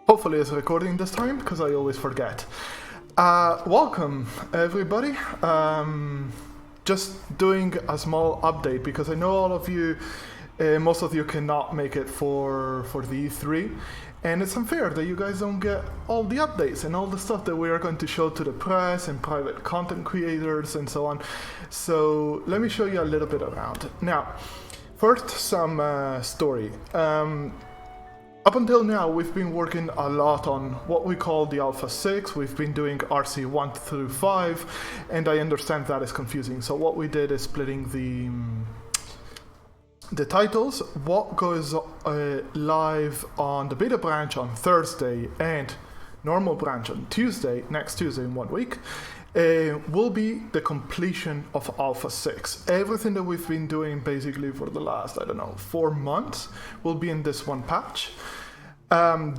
Hopefully it's recording this time, because I always forget. Welcome, everybody. Just doing a small update, because I know all of you, most of you cannot make it for the E3, and it's unfair that you guys don't get all the updates and all the stuff that we are going to show to the press and private content creators and so on. So let me show you a little bit around. Now, first, some story. Up until now, we've been working a lot on what we call the Alpha 6. We've been doing RC1 through 5, and I understand that is confusing. So what we did is splitting the titles. What goes live on the beta branch on Thursday and normal branch on Tuesday, next Tuesday in 1 week, will be the completion of Alpha 6. Everything that we've been doing basically for the last, 4 months will be in this one patch.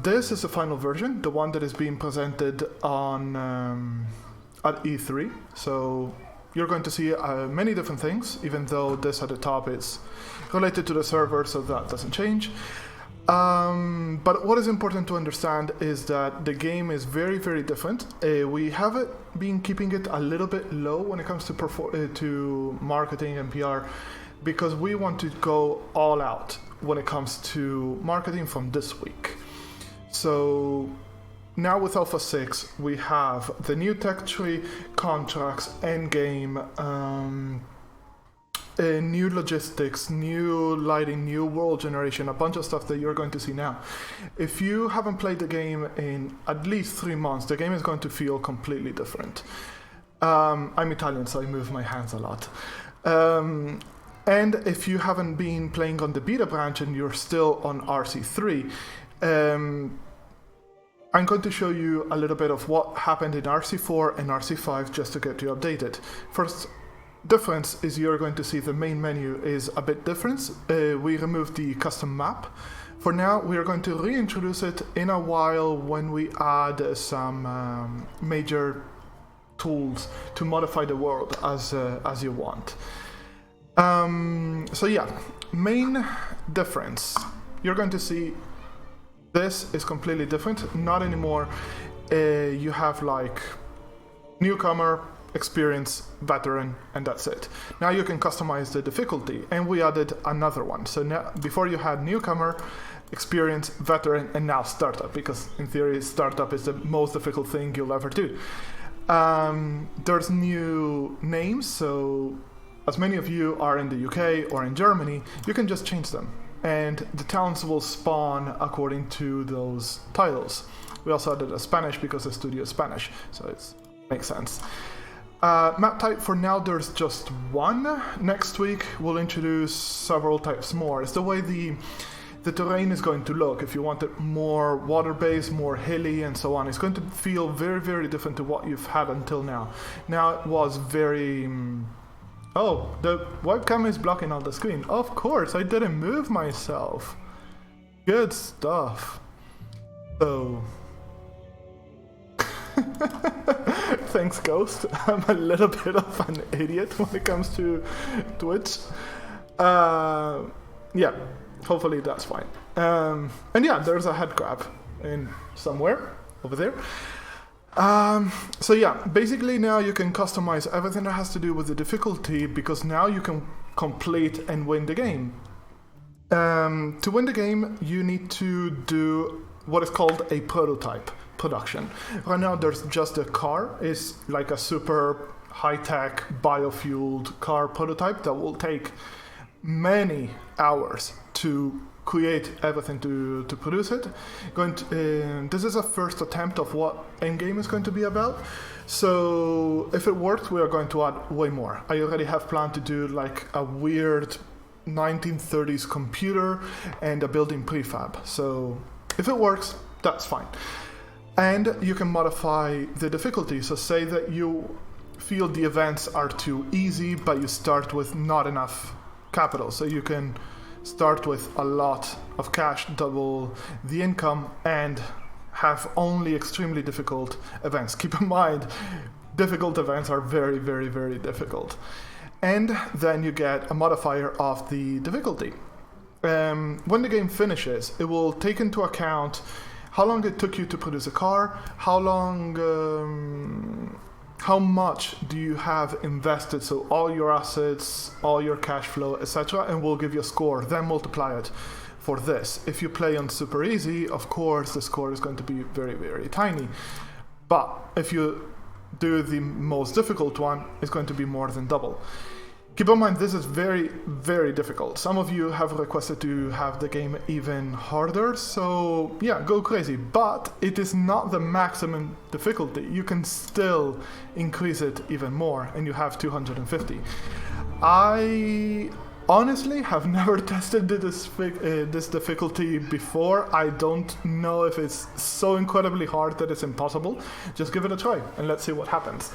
This is the final version, the one that is being presented on at E3. So you're going to see many different things, even though this at the top is related to the server, so that doesn't change. But what is important to understand is that the game is very, very different. We have been keeping it a little bit low when it comes to marketing and PR, because we want to go all out when it comes to marketing from this week. So now with Alpha 6, we have the new tech tree, contracts, endgame, new logistics, new lighting, new world generation, a bunch of stuff that you're going to see now. If you haven't played the game in at least 3 months, the game is going to feel completely different. I'm Italian, so I move my hands a lot. And if you haven't been playing on the beta branch and you're still on RC3, I'm going to show you a little bit of what happened in RC4 and RC5 just to get you updated. First difference is you're going to see the main menu is a bit different. We removed the custom map. For now, we are going to reintroduce it in a while when we add some major tools to modify the world as you want. So yeah, main difference. You're going to see this is completely different. Not anymore. You have like newcomer, experience, veteran, and that's it. Now you can customize the difficulty, and we added another one. So now, before you had newcomer, experience, veteran, and now startup, because in theory startup is the most difficult thing you'll ever do. There's new names, so as many of you are in the UK or in Germany, you can just change them, and the towns will spawn according to those titles. We also added a Spanish because the studio is Spanish, so it makes sense. Map type, for now there's just one. Next week we'll introduce several types more. It's the way the terrain is going to look. If you want it more water-based, more hilly, and so on, it's going to feel very, very different to what you've had until now. Now it was very... Oh, the webcam is blocking all the screen. Of course, I didn't move myself. Good stuff. So... Thanks, Ghost. I'm a little bit of an idiot when it comes to Twitch. Yeah, hopefully that's fine. And yeah, there's a head grab in somewhere over there. So yeah, basically now you can customize everything that has to do with the difficulty, because now you can complete and win the game. To win the game, you need to do what is called a prototype production. Right now there's just a car. It's like a super high-tech biofueled car prototype that will take many hours to create everything to produce it. This is a first attempt of what endgame is going to be about. So if it works, we are going to add way more. I already have planned to do like a weird 1930s computer and a building prefab. So if it works, that's fine. And you can modify the difficulty. So say that you feel the events are too easy, but you start with not enough capital. So you can start with a lot of cash, double the income, and have only extremely difficult events. Keep in mind, difficult events are very, very, very difficult. And then you get a modifier of the difficulty. When the game finishes, it will take into account how long it took you to produce a car, how much do you have invested, so all your assets, all your cash flow, etc., and we'll give you a score, then multiply it for this. If you play on super easy, of course the score is going to be very, very tiny, but if you do the most difficult one, it's going to be more than double. Keep in mind, this is very, very difficult. Some of you have requested to have the game even harder, so yeah, go crazy. But it is not the maximum difficulty. You can still increase it even more, and you have 250. I honestly have never tested this difficulty before. I don't know if it's so incredibly hard that it's impossible. Just give it a try, and let's see what happens.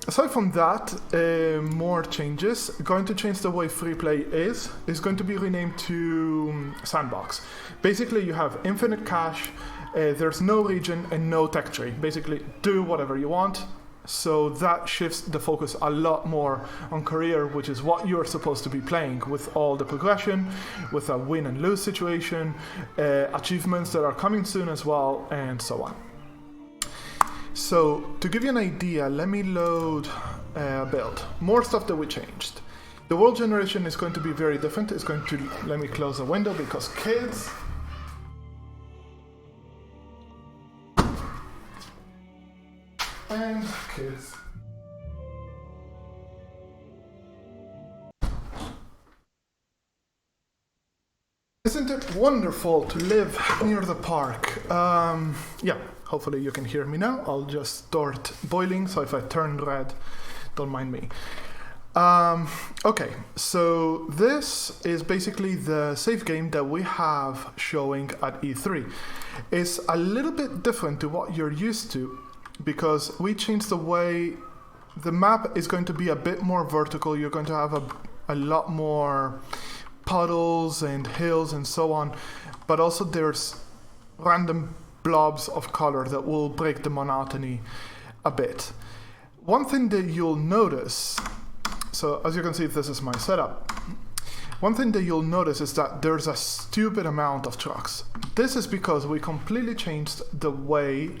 Aside from that, more changes. Going to change the way free play is going to be renamed to Sandbox. Basically, you have infinite cash, there's no region and no tech tree. Basically, do whatever you want. So that shifts the focus a lot more on career, which is what you're supposed to be playing, with all the progression, with a win and lose situation, achievements that are coming soon as well, and so on. So, to give you an idea, let me load a build. More stuff that we changed. The world generation is going to be very different. It's going to, let me close the window because kids. And kids. Isn't it wonderful to live near the park? Yeah. Hopefully you can hear me now. I'll just start boiling, so if I turn red, don't mind me. Okay, so this is basically the save game that we have showing at E3. It's a little bit different to what you're used to, because we changed the way the map is going to be a bit more vertical. You're going to have a lot more puddles and hills and so on, but also there's random blobs of color that will break the monotony a bit. One thing that you'll notice, so as you can see, this is my setup. One thing that you'll notice is that there's a stupid amount of trucks. This is because we completely changed the way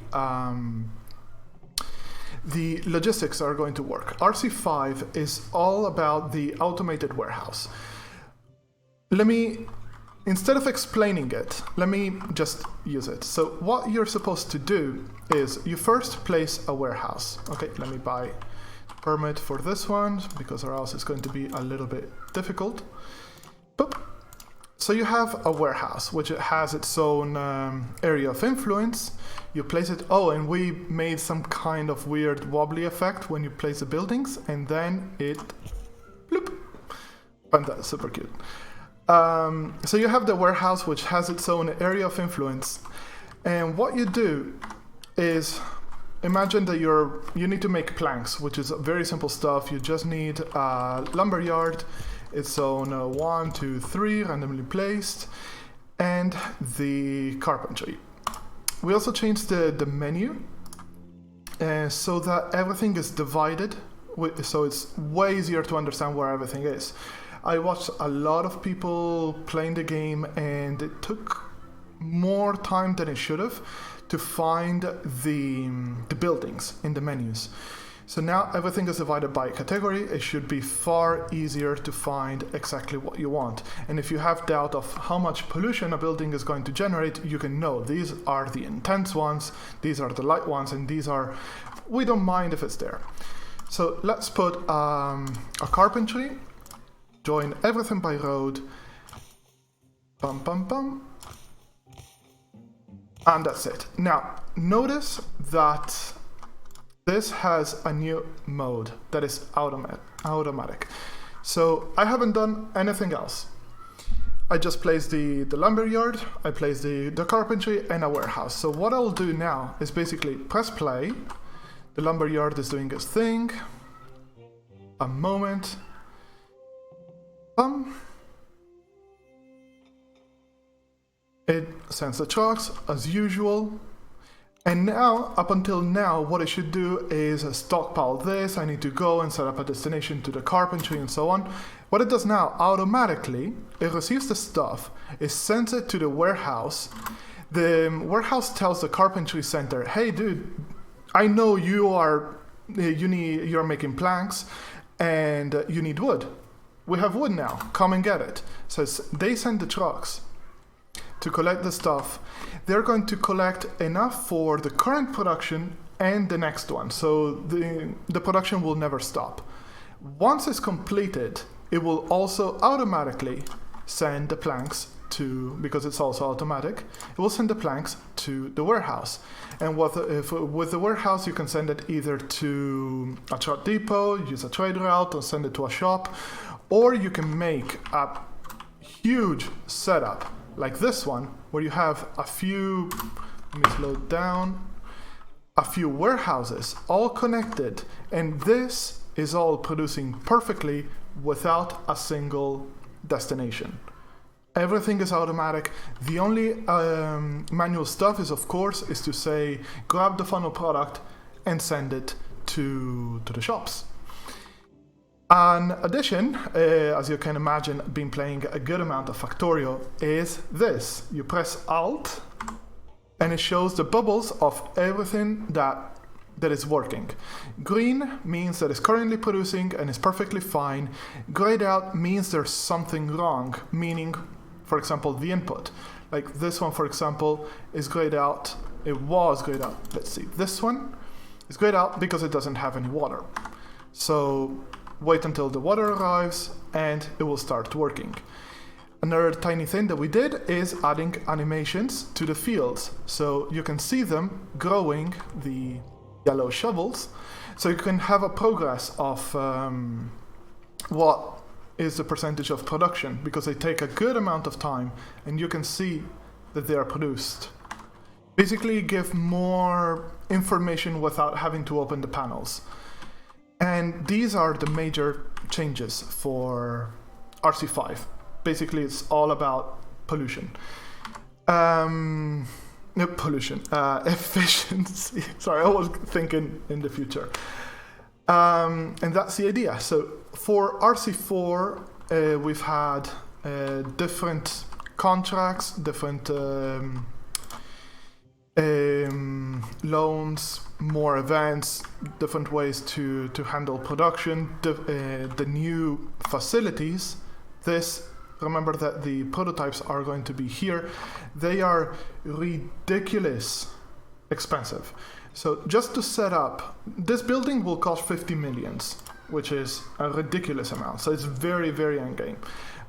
the logistics are going to work. RC5 is all about the automated warehouse. Instead of explaining it, let me just use it. So what you're supposed to do is you first place a warehouse. Okay, let me buy a permit for this one, because or else it's going to be a little bit difficult. Boop. So you have a warehouse, which has its own area of influence. You place it, and we made some kind of weird wobbly effect when you place the buildings, and then it, bloop. And that's super cute. So you have the warehouse, which has its own area of influence, and what you do is imagine that you need to make planks, which is very simple stuff. You just need a lumberyard, its own 1, 2, 3 randomly placed, and the carpentry. We also changed the menu so that everything is divided, so it's way easier to understand where everything is. I watched a lot of people playing the game, and it took more time than it should have to find the buildings in the menus. So now everything is divided by category. It should be far easier to find exactly what you want. And if you have doubt of how much pollution a building is going to generate, you can know these are the intense ones, these are the light ones, and these are, we don't mind if it's there. So let's put a carpentry. Join everything by road, bum bum bum, and that's it. Now, notice that this has a new mode that is automatic. So I haven't done anything else. I just placed the lumberyard, I placed the carpentry, and a warehouse. So what I'll do now is basically press play. The lumberyard is doing its thing. A moment. It sends the trucks as usual, And now, up until now, what I should do is stockpile this. I need to go and set up a destination to the carpentry and so on. What it does now, automatically, it receives the stuff, it sends it to the warehouse. The warehouse tells the carpentry center, hey dude, I know you're making planks and you need wood. We have wood now, come and get it. So they send the trucks to collect the stuff. They're going to collect enough for the current production and the next one. So the production will never stop. Once it's completed, it will also automatically send the planks to, because it's also automatic, it will send the planks to the warehouse. And with the warehouse, you can send it either to a truck depot, use a trade route, or send it to a shop, or you can make a huge setup like this one, where you have a few, let me slow down, a few warehouses all connected, and this is all producing perfectly without a single destination. Everything is automatic. The only manual stuff is, of course, is to say, grab the final product and send it to the shops. An addition, as you can imagine, been playing a good amount of Factorio, is this. You press Alt, and it shows the bubbles of everything that is working. Green means that it's currently producing and is perfectly fine. Grayed out means there's something wrong, meaning, for example, the input. Like this one, for example, is grayed out. It was grayed out. Let's see. This one is grayed out because it doesn't have any water. So wait until the water arrives and it will start working. Another tiny thing that we did is adding animations to the fields. So you can see them growing, the yellow shovels. So you can have a progress of what is the percentage of production, because they take a good amount of time and you can see that they are produced. Basically give more information without having to open the panels. And these are the major changes for RC5. Basically, it's all about pollution. Efficiency. Sorry, I was thinking in the future. And that's the idea. So for RC4, we've had different contracts, different loans, more events, different ways to handle production, the new facilities. Remember that the prototypes are going to be here. They are ridiculous expensive. So just to set up, this building will cost 50 millions, which is a ridiculous amount. So it's very, very endgame.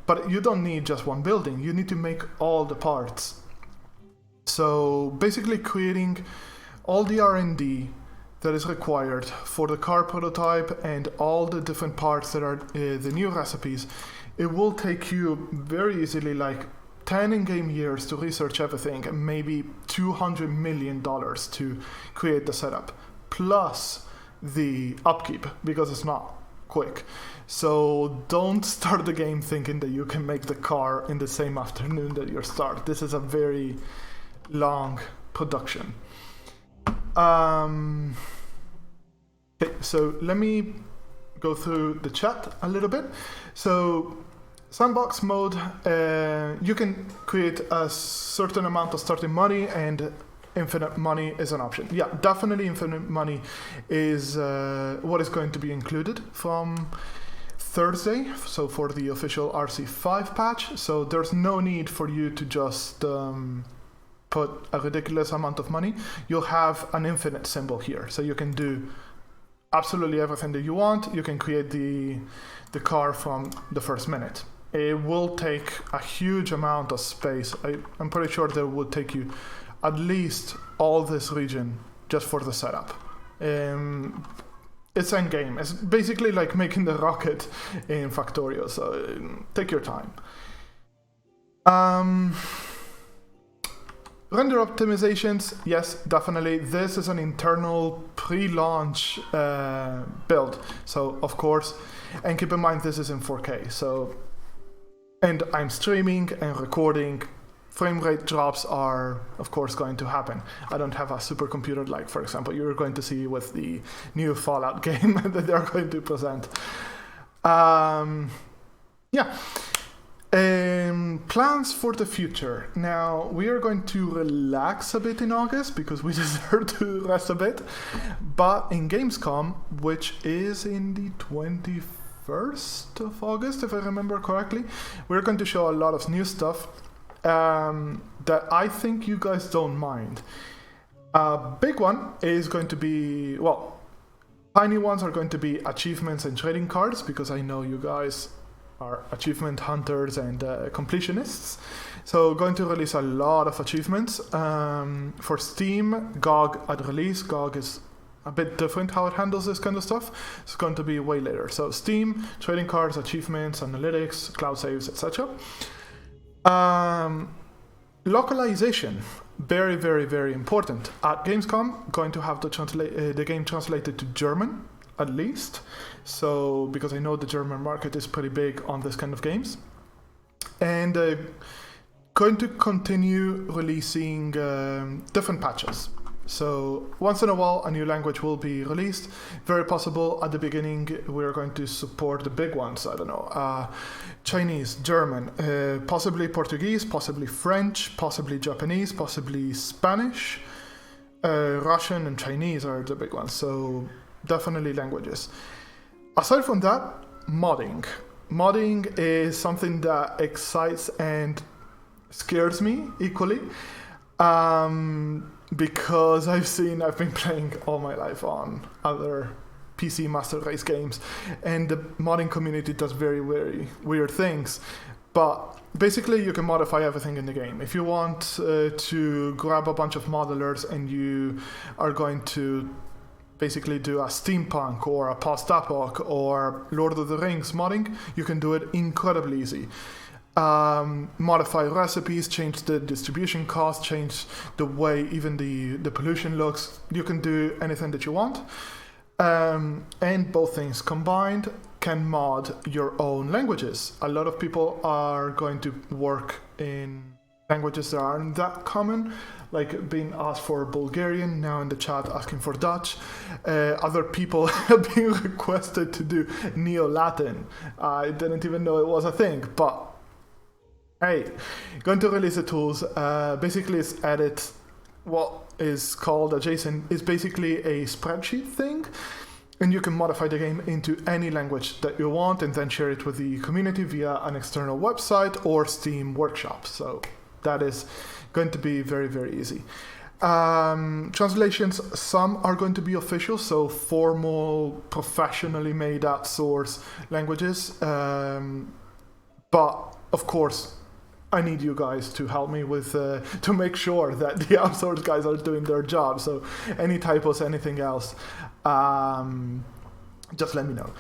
But you don't need just one building. You need to make all the parts. So basically creating all the R&D that is required for the car prototype and all the different parts that are the new recipes, it will take you very easily like 10 in-game years to research everything, and maybe $200 million to create the setup, plus the upkeep, because it's not quick. So don't start the game thinking that you can make the car in the same afternoon that you start. This is a very long production. Okay, so let me go through the chat a little bit. So sandbox mode, you can create a certain amount of starting money, and infinite money is an option. Yeah, definitely infinite money is what is going to be included from Thursday, so for the official RC5 patch. So there's no need for you to just put a ridiculous amount of money. You'll have an infinite symbol here, so you can do absolutely everything that you want. You can create the car from the first minute. It will take a huge amount of space. I'm pretty sure that it would take you at least all this region just for the setup. It's endgame. It's basically like making the rocket in Factorio, so take your time. Render optimizations, yes, definitely. This is an internal pre-launch build, so of course, and keep in mind this is in 4K. So, and I'm streaming and recording frame rate drops are, of course, going to happen. I don't have a supercomputer like, for example, you're going to see with the new Fallout game that they're going to present. Yeah. Plans for the future. Now, we are going to relax a bit in August because we deserve to rest a bit. But in Gamescom, which is in the 21st of August, if I remember correctly, we're going to show a lot of new stuff that I think you guys don't mind. A big one is going to be, well, tiny ones are going to be achievements and trading cards, because I know you guys are achievement hunters and completionists. So going to release a lot of achievements. For Steam, GOG at release. GOG is a bit different how it handles this kind of stuff. It's going to be way later. So Steam, trading cards, achievements, analytics, cloud saves, etc. Localization, very, very, very important. At Gamescom, going to have the game translated to German, at least. So, because I know the German market is pretty big on this kind of games. And going to continue releasing different patches. So once in a while, a new language will be released. Very possible at the beginning, we're going to support the big ones. I don't know, Chinese, German, possibly Portuguese, possibly French, possibly Japanese, possibly Spanish. Russian and Chinese are the big ones. So definitely languages. Aside from that, modding. Modding is something that excites and scares me equally. Because I've been playing all my life on other PC Master Race games, and the modding community does very, very weird things. But basically, you can modify everything in the game. If you want to grab a bunch of modelers and you are going to basically do a steampunk or a post-apoc or Lord of the Rings modding, you can do it incredibly easy. Modify recipes, change the distribution cost, change the way even the pollution looks. You can do anything that you want. And both things combined can mod your own languages. A lot of people are going to work in languages that aren't that common, like being asked for Bulgarian, now in the chat asking for Dutch. Other people have been requested to do Neo-Latin. I didn't even know it was a thing, but hey, going to release the tools. Basically, it's edit what is called a JSON. It's basically a spreadsheet thing, and you can modify the game into any language that you want and then share it with the community via an external website or Steam Workshop. So that is going to be very, very easy. Translations, some are going to be official, so formal, professionally made outsourced languages. But of course, I need you guys to help me with to make sure that the outsourced guys are doing their job. So any typos, anything else, just let me know.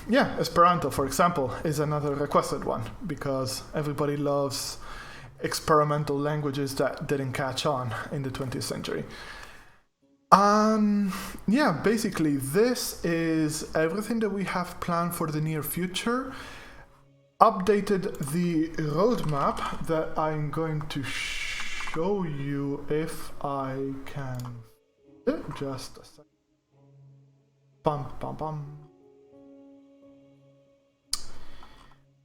Yeah, Esperanto, for example, is another requested one because everybody loves experimental languages that didn't catch on in the 20th century. Yeah, basically this is everything that we have planned for the near future. Updated the roadmap that I'm going to show you if I can. Just a second. Bum, bum, bum.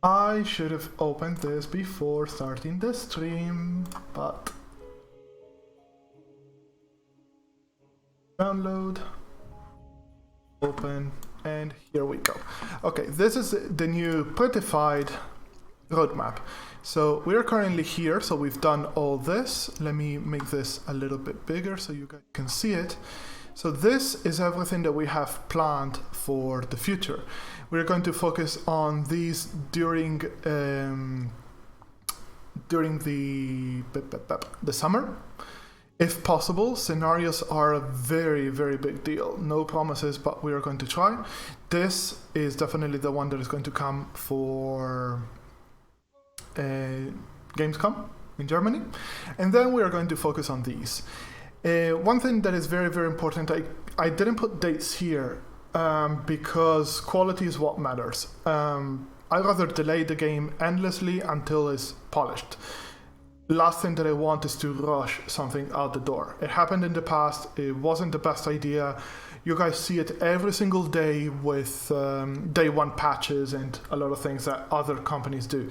I should have opened this before starting the stream, but download, open, and here we go. Okay, this is the new prettified roadmap. So we're currently here, so we've done all this. Let me make this a little bit bigger so you guys can see it. So this is everything that we have planned for the future. We're going to focus on these during the summer. If possible, scenarios are a very, very big deal. No promises, but we are going to try. This is definitely the one that is going to come for Gamescom in Germany. And then we are going to focus on these. One thing that is very, very important, I didn't put dates here because quality is what matters. I'd rather delay the game endlessly until it's polished. last thing that I want is to rush something out the door. It happened in the past. It wasn't the best idea. You guys see it every single day with day one patches and a lot of things that other companies do.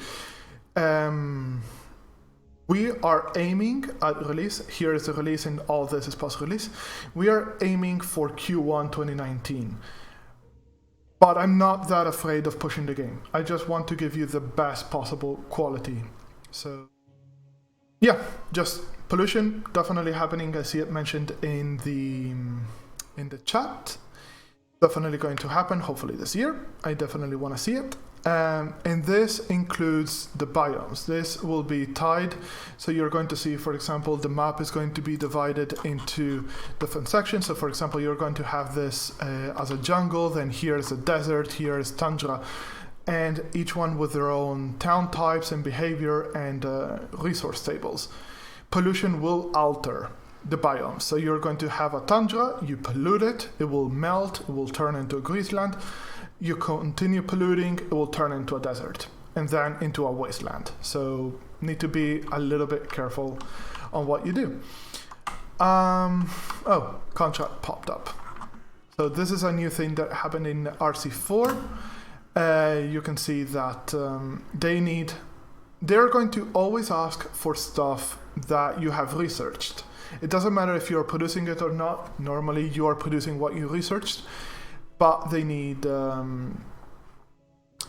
We are aiming at release. Here is the release and all this is post-release. We are aiming for Q1 2019. But I'm not that afraid of pushing the game. I just want to give you the best possible quality. So yeah, just pollution definitely happening. I see it mentioned in the chat. Definitely going to happen, hopefully this year. I definitely want to see it. And this includes the biomes. This will be tied. So you're going to see, for example, the map is going to be divided into different sections. So for example, you're going to have this as a jungle, then here's a desert, here is tundra, and each one with their own town types and behavior and resource tables. Pollution will alter the biome. So you're going to have a tundra, you pollute it, it will melt, it will turn into a greaseland. You continue polluting, it will turn into a desert and then into a wasteland. So need to be a little bit careful on what you do. Oh, contract popped up. So this is a new thing that happened in RC4. You can see that they're going to always ask for stuff that you have researched. It doesn't matter if you're producing it or not. Normally you are producing what you researched. But they need, they're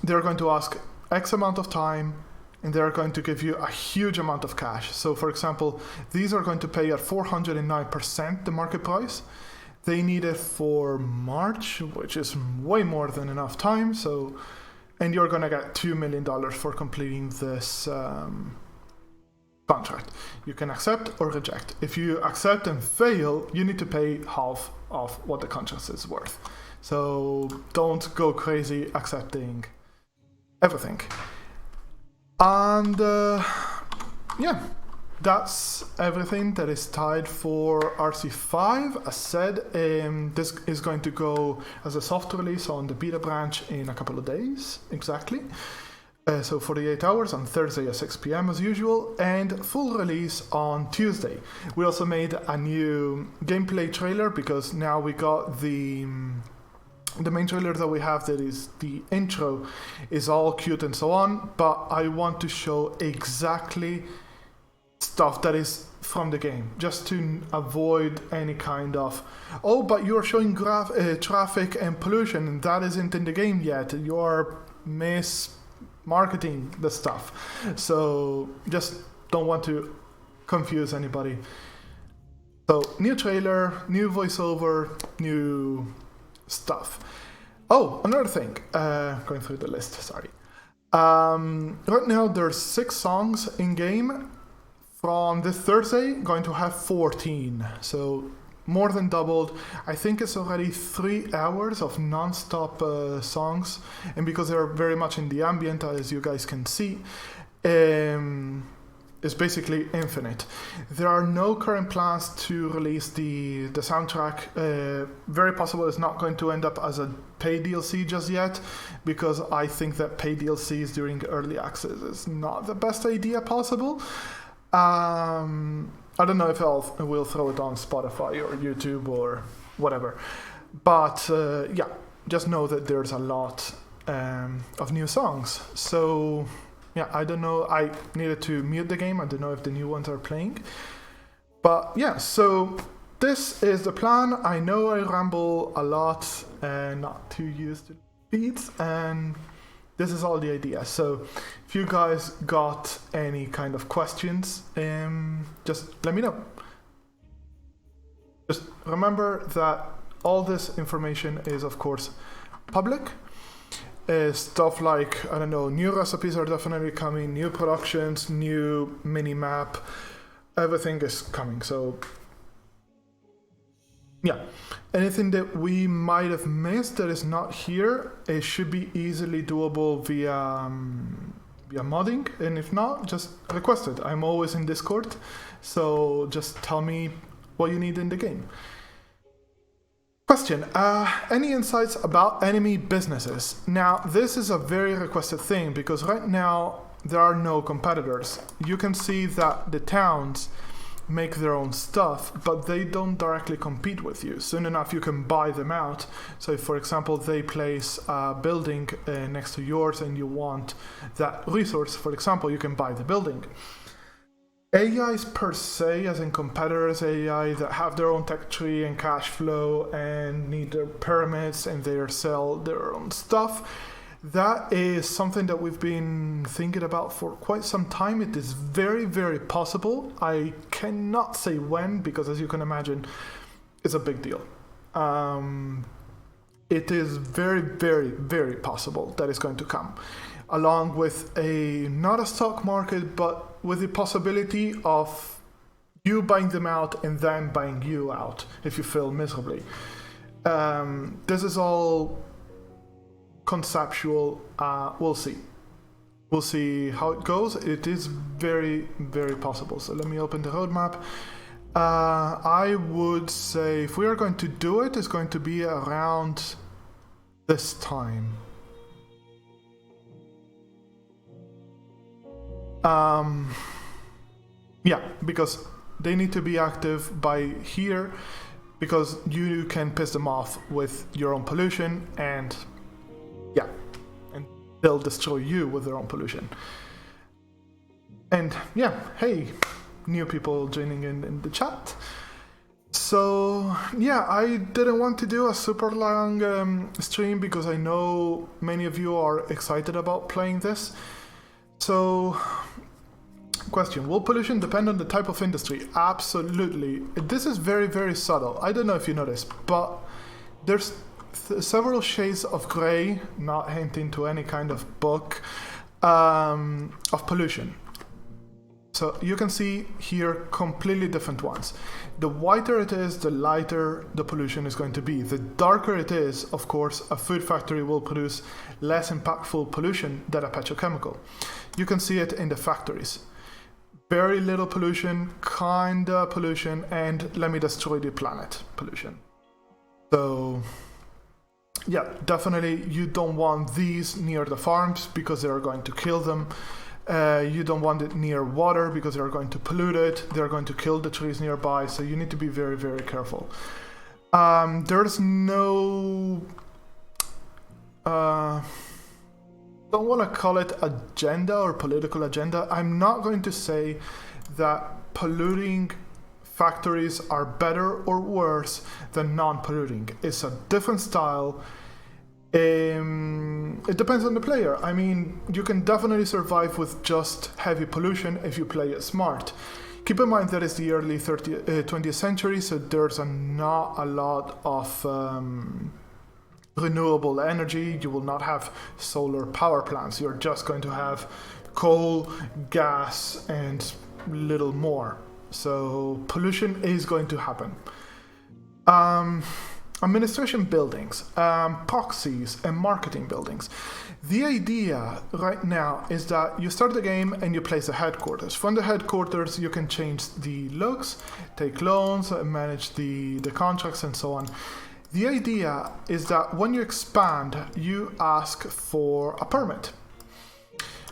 going to ask X amount of time and they're going to give you a huge amount of cash. So for example, these are going to pay at 409% the market price. They need it for March, which is way more than enough time. So, and you're going to get $2 million for completing this contract. You can accept or reject. If you accept and fail, you need to pay half of what the contract is worth. So don't go crazy accepting everything. And yeah, that's everything that is tied for RC5. As said, this is going to go as a soft release on the beta branch in a couple of days, exactly. So 48 hours on Thursday at 6 p.m. as usual, and full release on Tuesday. We also made a new gameplay trailer because now we got the main trailer that we have, that is the intro, is all cute and so on, but I want to show exactly stuff that is from the game, just to avoid any kind of, oh, but you're showing traffic and pollution and that isn't in the game yet, you're marketing the stuff. So just don't want to confuse anybody. So new trailer, new voiceover, new stuff. Oh, another thing, going through the list, sorry. Right now there's 6 songs in game. From this Thursday, going to have 14, so more than doubled. I think it's already 3 hours of non-stop songs, and because they're very much in the ambient, as you guys can see, it's basically infinite. There are no current plans to release the soundtrack. Very possible it's not going to end up as a paid DLC just yet, because I think that paid DLCs during early access is not the best idea possible. I don't know if we'll throw it on Spotify or YouTube or whatever. But yeah, just know that there's a lot of new songs. So yeah, I don't know. I needed to mute the game. I don't know if the new ones are playing. But yeah, so this is the plan. I know I ramble a lot and not too used to beats, and this is all the idea. So if you guys got any kind of questions, just let me know. Just remember that all this information is, of course, public. Stuff like, I don't know, new recipes are definitely coming, new productions, new mini-map, everything is coming. So yeah, anything that we might have missed that is not here, it should be easily doable via modding, and if not, just request it. I'm always in Discord, so just tell me what you need in the game. Question, any insights about enemy businesses? Now, this is a very requested thing, because right now there are no competitors. You can see that the towns make their own stuff, but they don't directly compete with you. Soon enough you can buy them out. So if, for example, they place a building next to yours and you want that resource, for example, you can buy the building. AIs per se, as in competitors, AI that have their own tech tree and cash flow and need their permits and they sell their own stuff, that is something that we've been thinking about for quite some time. It is very, very possible. I cannot say when, because as you can imagine, it's a big deal. It is very, very, very possible that it's going to come, along with not a stock market, but with the possibility of you buying them out and then buying you out if you fail miserably. This is all conceptual. We'll see. We'll see how it goes. It is very, very possible. So let me open the roadmap. I would say if we are going to do it, it's going to be around this time. Yeah, because they need to be active by here, because you can piss them off with your own pollution, and yeah, and they'll destroy you with their own pollution. And yeah, hey, new people joining in the chat. So yeah, I didn't want to do a super long stream because I know many of you are excited about playing this. So, question, will pollution depend on the type of industry? Absolutely. This is very, very subtle. I don't know if you noticed, but there's several shades of gray, not hinting to any kind of book, of pollution. So you can see here completely different ones. The whiter it is, the lighter the pollution is going to be. The darker it is, of course, a food factory will produce less impactful pollution than a petrochemical. You can see it in the factories. Very little pollution, kinda pollution, and let me destroy the planet pollution. So yeah, definitely you don't want these near the farms because they are going to kill them. You don't want it near water because they're going to pollute it. They're going to kill the trees nearby. So you need to be very, very careful. There's no... don't want to call it agenda or political agenda. I'm not going to say that polluting factories are better or worse than non-polluting. It's a different style. It depends on the player. I mean, you can definitely survive with just heavy pollution if you play it smart. Keep in mind that it's the early 20th century, so there's not a lot of renewable energy. You will not have solar power plants. You're just going to have coal, gas, and little more. So pollution is going to happen. Administration buildings, proxies, and marketing buildings. The idea right now is that you start the game and you place the headquarters. From the headquarters, you can change the looks, take loans, manage the contracts, and so on. The idea is that when you expand, you ask for a permit.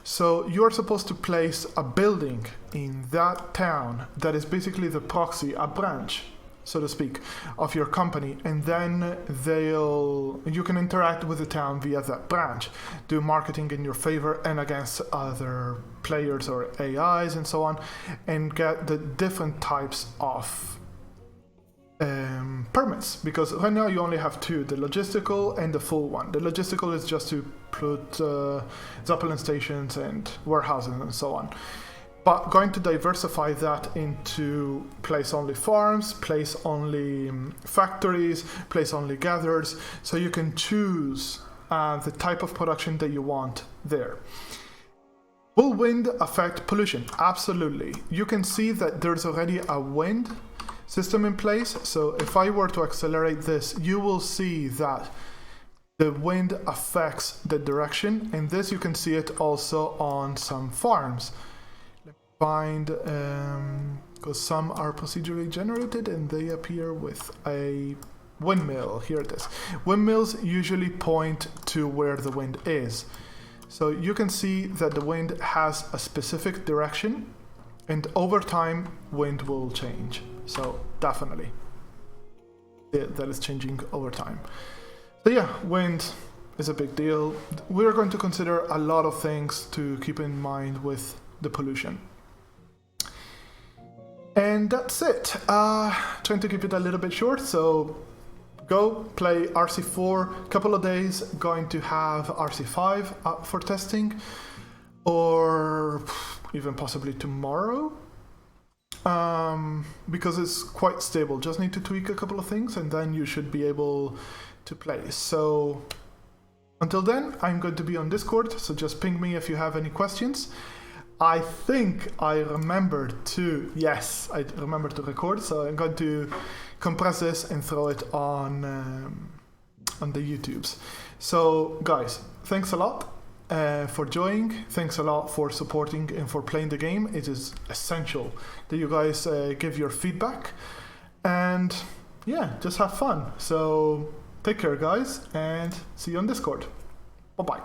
So you are supposed to place a building in that town that is basically the proxy, a branch, so to speak, of your company, and then you can interact with the town via that branch, do marketing in your favor and against other players or AIs and so on, and get the different types of permits, because right now you only have two, the logistical and the full one. The logistical is just to put Zeppelin stations and warehouses and so on. But going to diversify that into place only farms, place only factories, place only gatherers, so you can choose the type of production that you want there. Will wind affect pollution? Absolutely. You can see that there's already a wind system in place. So if I were to accelerate this, you will see that the wind affects the direction, and this you can see it also on some farms. Find, because some are procedurally generated and they appear with a windmill. Here it is. Windmills usually point to where the wind is. So you can see that the wind has a specific direction, and over time, wind will change. So definitely, that is changing over time. So yeah, wind is a big deal. We're going to consider a lot of things to keep in mind with the pollution. And that's it. Trying to keep it a little bit short, so go play RC4, couple of days, going to have RC5 up for testing, or even possibly tomorrow, because it's quite stable. Just need to tweak a couple of things and then you should be able to play. So until then, I'm going to be on Discord, so just ping me if you have any questions. I think I remembered to, yes, I remembered to record, so I'm going to compress this and throw it on the YouTubes. So guys, thanks a lot for joining. Thanks a lot for supporting and for playing the game. It is essential that you guys give your feedback, and yeah, just have fun. So take care guys, and see you on Discord. Bye bye.